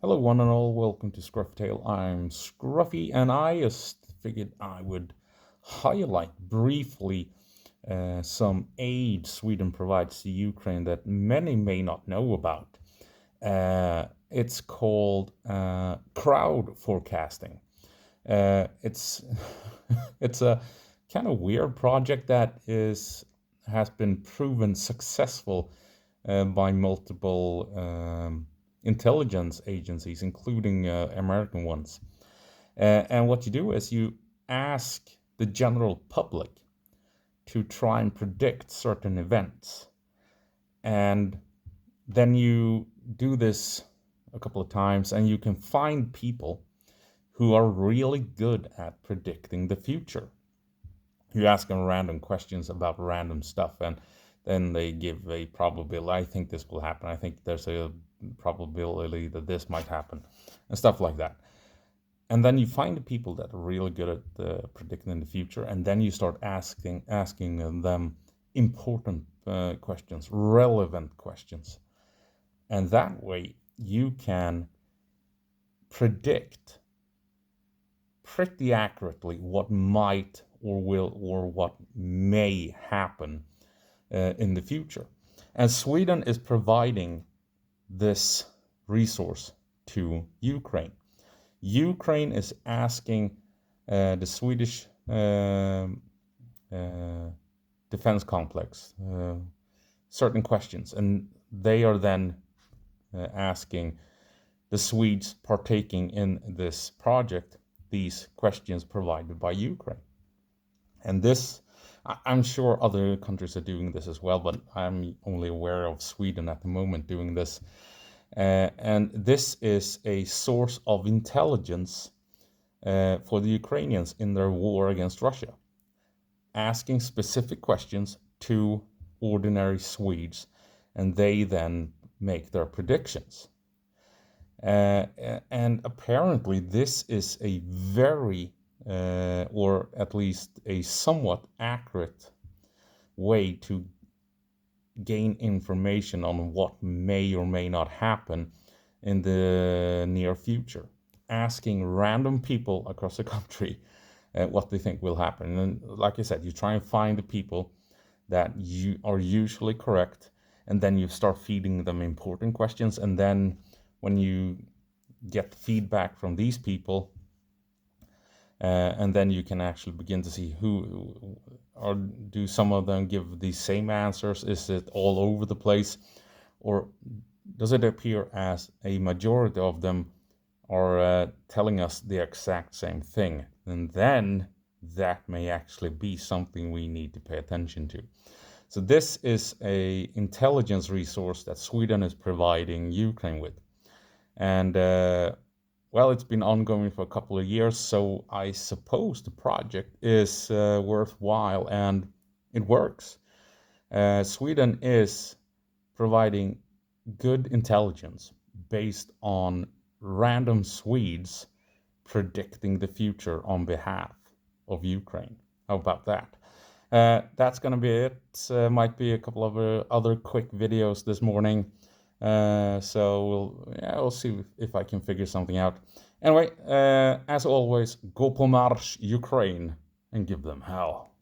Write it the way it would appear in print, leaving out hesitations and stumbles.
Hello, one and all. Welcome to Scruffy Tale. I'm Scruffy, and I just figured I would highlight briefly some aid Sweden provides to Ukraine that many may not know about. It's called crowd forecasting. It's it's a kind of weird project that has been proven successful by multiple intelligence agencies, including American ones. And what you do is you ask the general public to try and predict certain events. And then you do this a couple of times, and you can find people who are really good at predicting the future. You ask them random questions about random stuff, and then they give a probability. I think this will happen. I think there's a probability that this might happen, and stuff like that. And then you find the people that are really good at predicting the future, and then you start asking them important questions, relevant questions, and that way you can predict pretty accurately what might or will or what may happen in the future. And Sweden is providing this resource to Ukraine. Ukraine is asking the Swedish defense complex certain questions, and they are then asking the Swedes partaking in this project these questions provided by Ukraine. And this, I'm sure other countries are doing this as well, but I'm only aware of Sweden at the moment doing this. And this is a source of intelligence for the Ukrainians in their war against Russia, asking specific questions to ordinary Swedes, and they then make their predictions. And apparently this is a very, or at least a somewhat accurate way to gain information on what may or may not happen in the near future. Asking random people across the country what they think will happen. And like I said, you try and find the people that you are usually correct, and then you start feeding them important questions, and then when you get feedback from these people, and then you can actually begin to see who, or do some of them give the same answers? Is it all over the place? Or does it appear as a majority of them are telling us the exact same thing? And then that may actually be something we need to pay attention to. So this is a intelligence resource that Sweden is providing Ukraine with. And well, it's been ongoing for a couple of years, so I suppose the project is worthwhile and it works. Sweden is providing good intelligence based on random Swedes predicting the future on behalf of Ukraine. How about that? That's going to be it. Might be a couple of other quick videos this morning. So we'll see if I can figure something out. Anyway, as always, go på marsch, Ukraine, and give them hell.